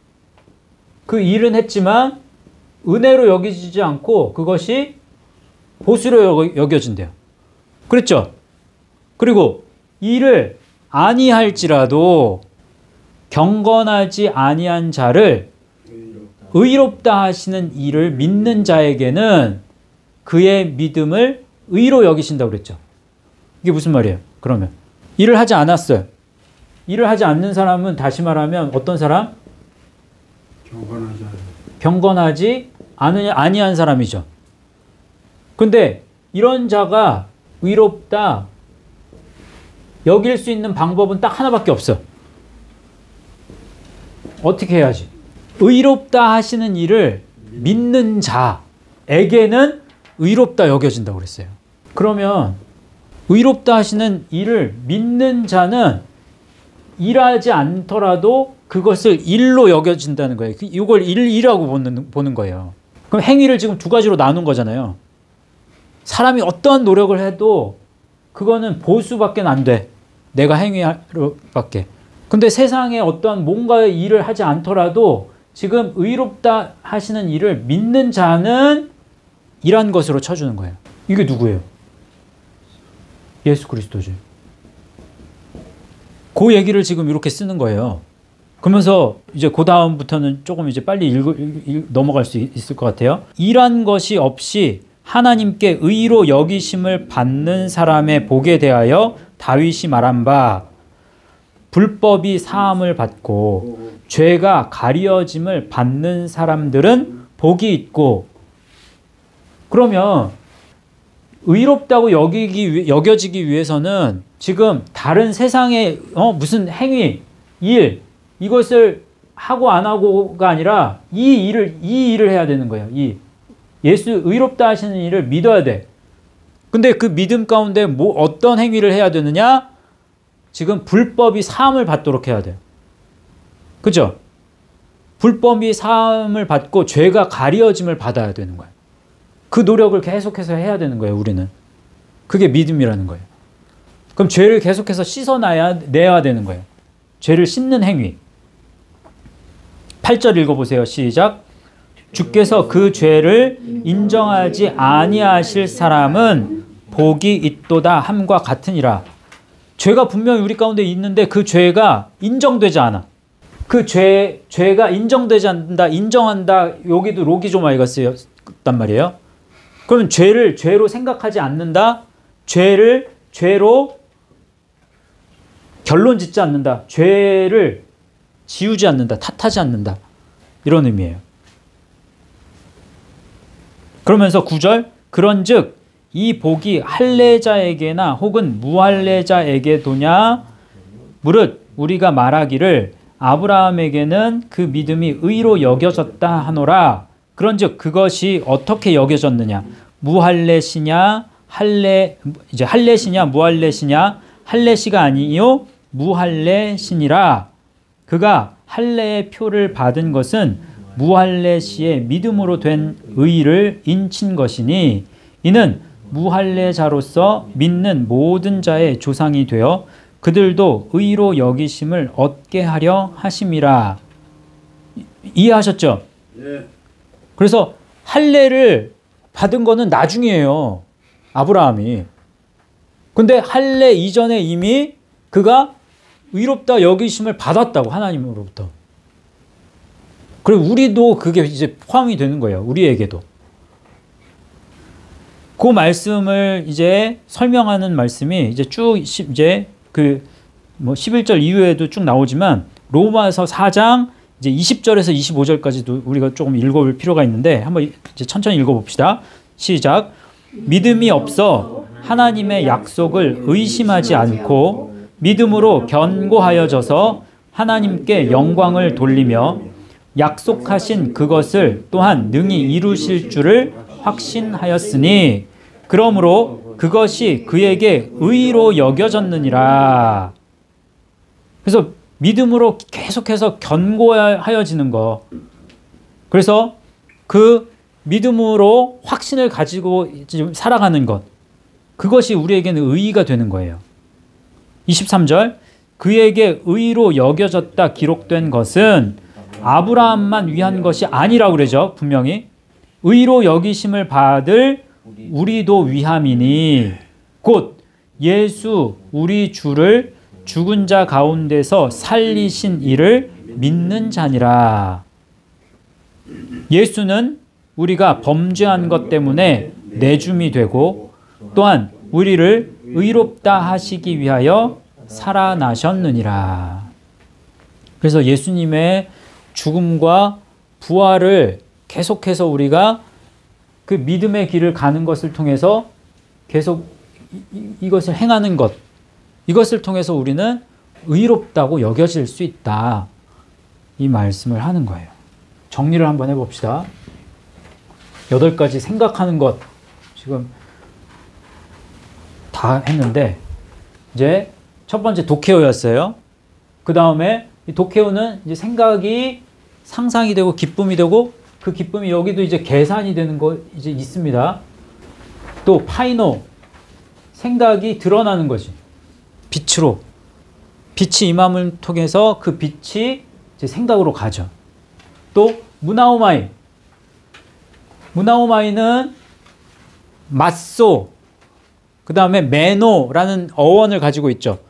A: 그 일은 했지만 은혜로 여겨지지 않고 그것이 보수로 여겨진대요. 그랬죠? 그리고 이를 아니할지라도 경건하지 아니한 자를 의롭다 하시는 이를 믿는 자에게는 그의 믿음을 의로 여기신다고 그랬죠. 이게 무슨 말이에요? 그러면 일을 하지 않았어요. 일을 하지 않는 사람은 다시 말하면 어떤 사람? 경건하지 아니한 사람이죠. 근데 이런 자가 의롭다 여길 수 있는 방법은 딱 하나밖에 없어. 어떻게 해야지? 의롭다 하시는 일을 믿는 자에게는 의롭다 여겨진다고 그랬어요. 그러면 의롭다 하시는 일을 믿는 자는 일하지 않더라도 그것을 일로 여겨진다는 거예요. 이걸 일이라고 보는 거예요. 그럼 행위를 지금 두 가지로 나눈 거잖아요. 사람이 어떠한 노력을 해도 그거는 보수밖에 안 돼. 내가 행위하러밖에. 근데 세상에 어떠한 뭔가의 일을 하지 않더라도 지금 의롭다 하시는 일을 믿는 자는 일한 것으로 쳐주는 거예요. 이게 누구예요? 예수 그리스도죠. 그 얘기를 지금 이렇게 쓰는 거예요. 그러면서 이제 그 다음부터는 조금 이제 빨리 넘어갈 수 있을 것 같아요. 일한 것이 없이 하나님께 의로 여기심을 받는 사람의 복에 대하여 다윗이 말한 바 불법이 사함을 받고 죄가 가리어짐을 받는 사람들은 복이 있고. 그러면 의롭다고 여겨지기 위해서는 지금 다른 세상의 무슨 행위, 일 이것을 하고 안 하고가 아니라 이 일을 해야 되는 거예요. 예수 의롭다 하시는 일을 믿어야 돼. 근데 그 믿음 가운데 어떤 행위를 해야 되느냐? 지금 불법이 사함을 받도록 해야 돼요. 그죠? 불법이 사함을 받고 죄가 가리어짐을 받아야 되는 거예요. 그 노력을 계속해서 해야 되는 거예요, 우리는. 그게 믿음이라는 거예요. 그럼 죄를 계속해서 씻어내야 되는 거예요. 죄를 씻는 행위. 8절 읽어보세요. 시작. 주께서 그 죄를 인정하지 아니하실 사람은 복이 있도다 함과 같으니라. 죄가 분명히 우리 가운데 있는데 그 죄가 인정되지 않아. 그 죄가 인정되지 않는다, 인정한다. 여기도 로기조마이가 쓰였단 말이에요. 그러면 죄를 죄로 생각하지 않는다. 죄를 죄로 결론 짓지 않는다. 죄를 지우지 않는다. 탓하지 않는다. 이런 의미예요. 그러면서 9절 그런즉 이 복이 할례자에게나 혹은 무할례자에게도냐 무릇 우리가 말하기를 아브라함에게는 그 믿음이 의로 여겨졌다 하노라. 그런즉 그것이 어떻게 여겨졌느냐? 무할례시냐 할례시냐 무할례시냐? 할례시가 아니요 무할례시니라. 그가 할례의 표를 받은 것은 무할례시의 믿음으로 된 의를 인친 것이니 이는 무할례자로서 믿는 모든 자의 조상이 되어 그들도 의로 여기심을 얻게 하려 하심이라. 이해하셨죠?
B: 예.
A: 그래서 할례를 받은 거는 나중이에요. 아브라함이. 근데 할례 이전에 이미 그가 의롭다 여기심을 받았다고, 하나님으로부터. 그리고 우리도 그게 이제 포함이 되는 거예요. 우리에게도. 그 말씀을 이제 설명하는 말씀이 이제 쭉 이제 그 뭐 11절 이후에도 쭉 나오지만 로마서 4장 이제 20절에서 25절까지도 우리가 조금 읽어볼 필요가 있는데 한번 이제 천천히 읽어봅시다. 시작. 믿음이 없어 하나님의 약속을 의심하지 않고 믿음으로 견고하여져서 하나님께 영광을 돌리며 약속하신 그것을 또한 능히 이루실 줄을 확신하였으니 그러므로 그것이 그에게 의로 여겨졌느니라. 그래서 믿음으로 계속해서 견고하여지는 거. 그래서 그 믿음으로 확신을 가지고 지금 살아가는 것. 그것이 우리에게는 의의가 되는 거예요. 23절 그에게 의로 여겨졌다 기록된 것은 아브라함만 위한 것이 아니라고 그러죠. 분명히 의로 여기심을 받을 우리도 위함이니 곧 예수 우리 주를 죽은 자 가운데서 살리신 이를 믿는 자니라. 예수는 우리가 범죄한 것 때문에 내줌이 되고 또한 우리를 의롭다 하시기 위하여 살아나셨느니라. 그래서 예수님의 죽음과 부활을 계속해서 우리가 그 믿음의 길을 가는 것을 통해서 계속 이것을 행하는 것, 이것을 통해서 우리는 의롭다고 여겨질 수 있다. 이 말씀을 하는 거예요. 정리를 한번 해봅시다. 8가지 생각하는 것 지금 다 했는데 이제 첫 번째 도케오였어요. 그 다음에 이 도케오는 이제 생각이 상상이 되고 기쁨이 되고 그 기쁨이 여기도 이제 계산이 되는 거 이제 있습니다. 또 파이노 생각이 드러나는 거지. 빛으로 빛이 임함을 통해서 그 빛이 이제 생각으로 가죠. 또 무나오마이 무나오마이는 맞소 그 다음에 메노라는 어원을 가지고 있죠.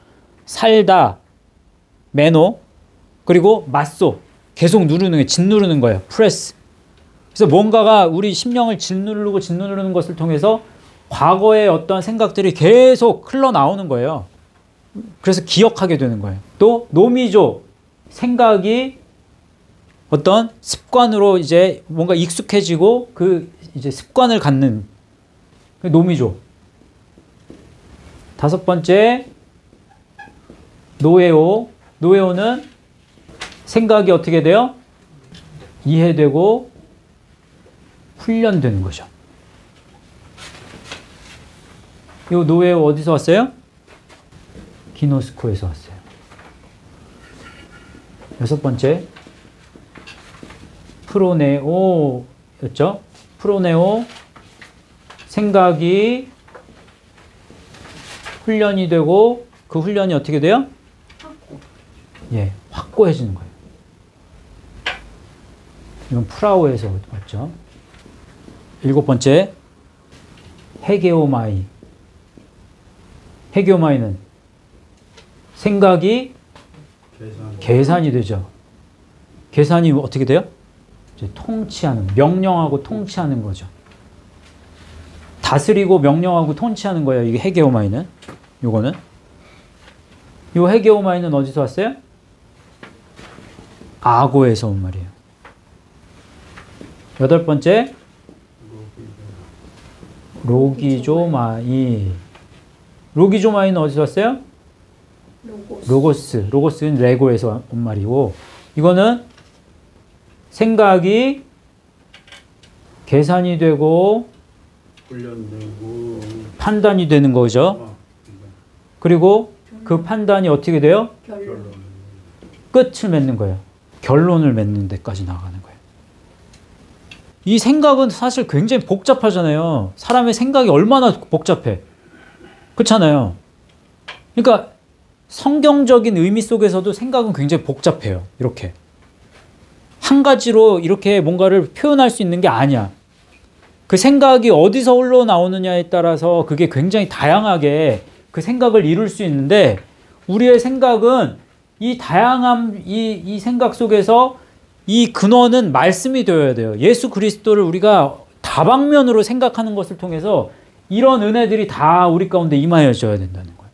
A: 살다 메노 그리고 맞소 계속 누르는 거예요. 짓누르는 거예요. 프레스. 그래서 뭔가가 우리 심령을 짓누르는 것을 통해서 과거의 어떤 생각들이 계속 흘러나오는 거예요. 그래서 기억하게 되는 거예요. 또 노미조 생각이 어떤 습관으로 이제 뭔가 익숙해지고 그 이제 습관을 갖는 그 노미조. 5번째 노에오. 노에오는 생각이 어떻게 돼요? 이해되고 훈련되는 거죠. 이 노에오 어디서 왔어요? 기노스코에서 왔어요. 6번째 프로네오였죠. 프로네오 생각이 훈련이 되고 그 훈련이 어떻게 돼요? 예, 확고해지는 거예요. 이건 프라우에서 왔죠. 7번째 헤게오마이. 헤게오마이는 생각이 계산이 되죠. 계산이 어떻게 돼요? 이제 통치하는, 명령하고 통치하는 거죠. 다스리고 명령하고 통치하는 거예요. 이게 헤게오마이는. 요거는. 요 헤게오마이는 어디서 왔어요? 아고에서 온 말이에요. 8번째 로기조마이. 로기조마이는 어디서 왔어요? 로고스. 로고스는 레고에서 온 말이고 이거는 생각이 계산이 되고
B: 훈련되고
A: 판단이 되는 거죠. 그리고 그 판단이 어떻게 돼요? 끝을 맺는 거예요. 결론을 맺는 데까지 나가는 거예요. 이 생각은 사실 굉장히 복잡하잖아요. 사람의 생각이 얼마나 복잡해. 그렇잖아요. 그러니까 성경적인 의미 속에서도 생각은 굉장히 복잡해요. 이렇게. 한 가지로 이렇게 뭔가를 표현할 수 있는 게 아니야. 그 생각이 어디서 흘러나오느냐에 따라서 그게 굉장히 다양하게 그 생각을 이룰 수 있는데 우리의 생각은 이 다양한 이 생각 속에서 이 근원은 말씀이 되어야 돼요. 예수 그리스도를 우리가 다방면으로 생각하는 것을 통해서 이런 은혜들이 다 우리 가운데 임하여져야 된다는 거예요.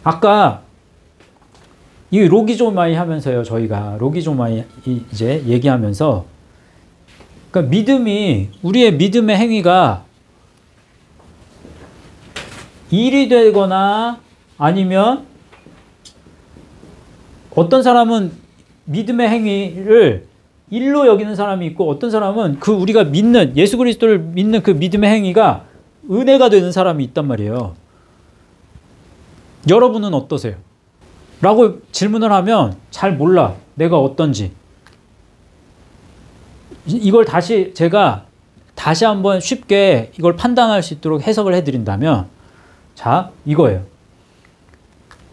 A: 아까 이 로기조마이 하면서요. 저희가 로기조마이 이제 얘기하면서 그러니까 믿음이 우리의 믿음의 행위가 일이 되거나 아니면 어떤 사람은 믿음의 행위를 일로 여기는 사람이 있고 어떤 사람은 그 우리가 믿는 예수 그리스도를 믿는 그 믿음의 행위가 은혜가 되는 사람이 있단 말이에요. 여러분은 어떠세요? 라고 질문을 하면 잘 몰라. 내가 어떤지. 이걸 제가 다시 한번 쉽게 이걸 판단할 수 있도록 해석을 해드린다면 자, 이거예요.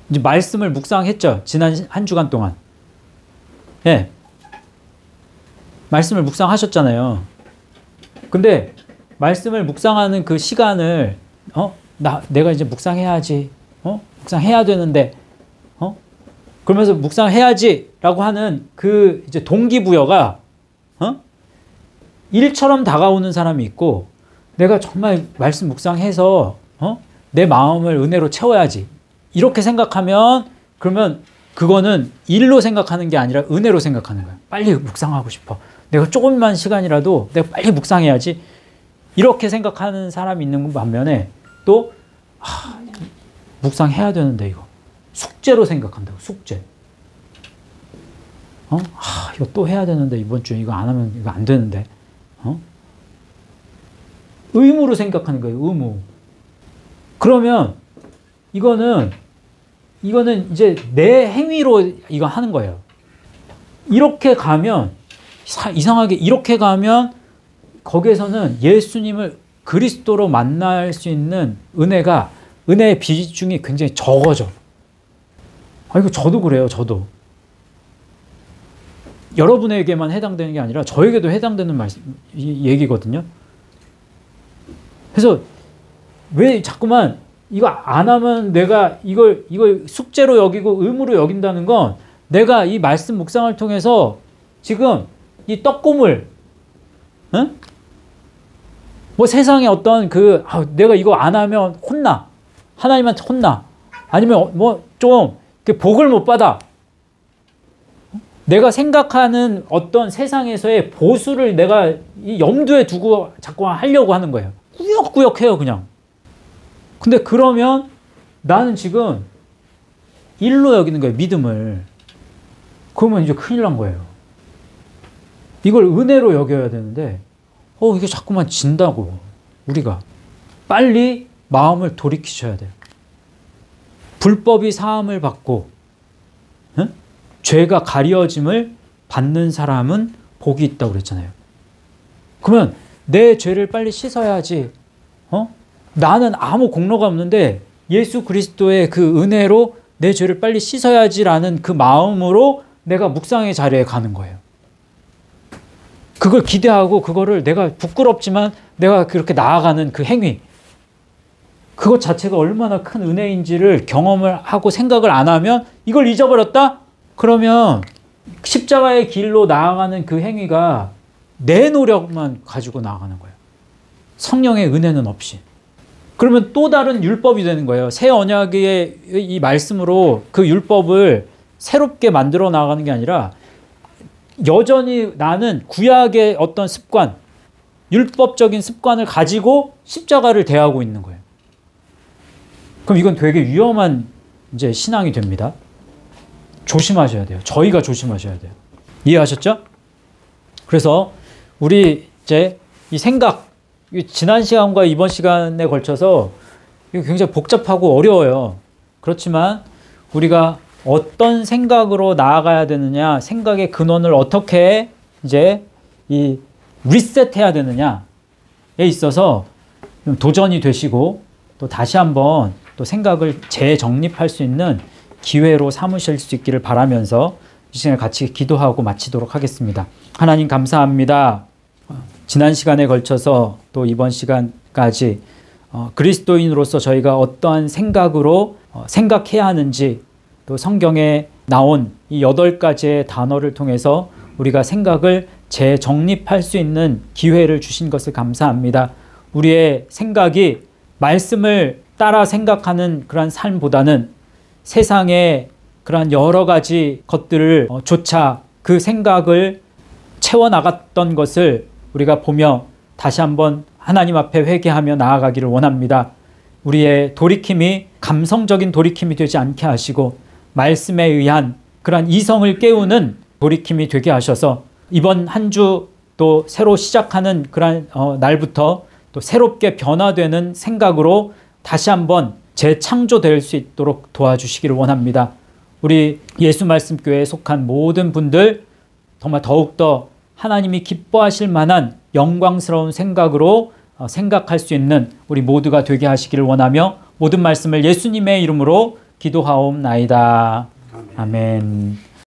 A: 이제 말씀을 묵상했죠. 지난 한 주간 동안. 예. 말씀을 묵상하셨잖아요. 근데 말씀을 묵상하는 그 시간을 내가 이제 묵상해야지. 묵상해야 되는데 그러면서 묵상해야지라고 하는 그 이제 동기부여가 일처럼 다가오는 사람이 있고 내가 정말 말씀 묵상해서 내 마음을 은혜로 채워야지. 이렇게 생각하면 그러면 그거는 일로 생각하는 게 아니라 은혜로 생각하는 거야. 빨리 묵상하고 싶어. 내가 조금만 시간이라도 내가 빨리 묵상해야지. 이렇게 생각하는 사람이 있는 반면에 또 묵상해야 되는데 이거 숙제로 생각한다고. 숙제. 이거 또 해야 되는데 이번 주에 이거 안 하면 이거 안 되는데. 의무로 생각하는 거예요. 의무. 그러면 이거는 이제 내 행위로 이거 하는 거예요. 이렇게 가면 이상하게 이렇게 가면 거기에서는 예수님을 그리스도로 만날 수 있는 은혜의 비중이 굉장히 적어져. 이거 저도 그래요. 저도. 여러분에게만 해당되는 게 아니라 저에게도 해당되는 얘기거든요. 그래서 왜 자꾸만 이거 안 하면 내가 이걸 숙제로 여기고 의무로 여긴다는 건 내가 이 말씀 묵상을 통해서 지금 이 떡고물, 뭐 세상에 어떤 내가 이거 안 하면 혼나. 하나님한테 혼나. 아니면 뭐 좀 복을 못 받아. 내가 생각하는 어떤 세상에서의 보수를 내가 이 염두에 두고 자꾸 하려고 하는 거예요. 꾸역꾸역 해요, 그냥. 근데 그러면 나는 지금 일로 여기는 거예요, 믿음을. 그러면 이제 큰일 난 거예요. 이걸 은혜로 여겨야 되는데, 이게 자꾸만 진다고, 우리가. 빨리 마음을 돌이키셔야 돼요. 불법이 사함을 받고, 죄가 가려짐을 받는 사람은 복이 있다고 그랬잖아요. 그러면 내 죄를 빨리 씻어야지. 나는 아무 공로가 없는데 예수 그리스도의 그 은혜로 내 죄를 빨리 씻어야지라는 그 마음으로 내가 묵상의 자리에 가는 거예요. 그걸 기대하고 그거를 내가 부끄럽지만 내가 그렇게 나아가는 그 행위. 그것 자체가 얼마나 큰 은혜인지를 경험을 하고 생각을 안 하면 이걸 잊어버렸다? 그러면 십자가의 길로 나아가는 그 행위가 내 노력만 가지고 나아가는 거예요. 성령의 은혜는 없이. 그러면 또 다른 율법이 되는 거예요. 새 언약의 이 말씀으로 그 율법을 새롭게 만들어 나가는 게 아니라 여전히 나는 구약의 어떤 습관, 율법적인 습관을 가지고 십자가를 대하고 있는 거예요. 그럼 이건 되게 위험한 이제 신앙이 됩니다. 조심하셔야 돼요. 저희가 조심하셔야 돼요. 이해하셨죠? 그래서 우리 이제 이 생각, 지난 시간과 이번 시간에 걸쳐서 굉장히 복잡하고 어려워요. 그렇지만 우리가 어떤 생각으로 나아가야 되느냐, 생각의 근원을 어떻게 이제 이 리셋해야 되느냐에 있어서 도전이 되시고 또 다시 한번 또 생각을 재정립할 수 있는 기회로 삼으실 수 있기를 바라면서 이 시간에 같이 기도하고 마치도록 하겠습니다. 하나님 감사합니다. 지난 시간에 걸쳐서 또 이번 시간까지 그리스도인으로서 저희가 어떠한 생각으로 생각해야 하는지 또 성경에 나온 이 8가지의 단어를 통해서 우리가 생각을 재정립할 수 있는 기회를 주신 것을 감사합니다. 우리의 생각이 말씀을 따라 생각하는 그런 삶보다는 세상의 그런 여러 가지 것들을 조차 그 생각을 채워나갔던 것을 우리가 보며 다시 한번 하나님 앞에 회개하며 나아가기를 원합니다. 우리의 돌이킴이 감성적인 돌이킴이 되지 않게 하시고 말씀에 의한 그런 이성을 깨우는 돌이킴이 되게 하셔서 이번 한 주 또 새로 시작하는 그런 날부터 또 새롭게 변화되는 생각으로 다시 한번 재창조될 수 있도록 도와주시기를 원합니다. 우리 예수 말씀 교회에 속한 모든 분들 정말 더욱더 하나님이 기뻐하실 만한 영광스러운 생각으로 생각할 수 있는 우리 모두가 되게 하시기를 원하며 모든 말씀을 예수님의 이름으로 기도하옵나이다. 아멘.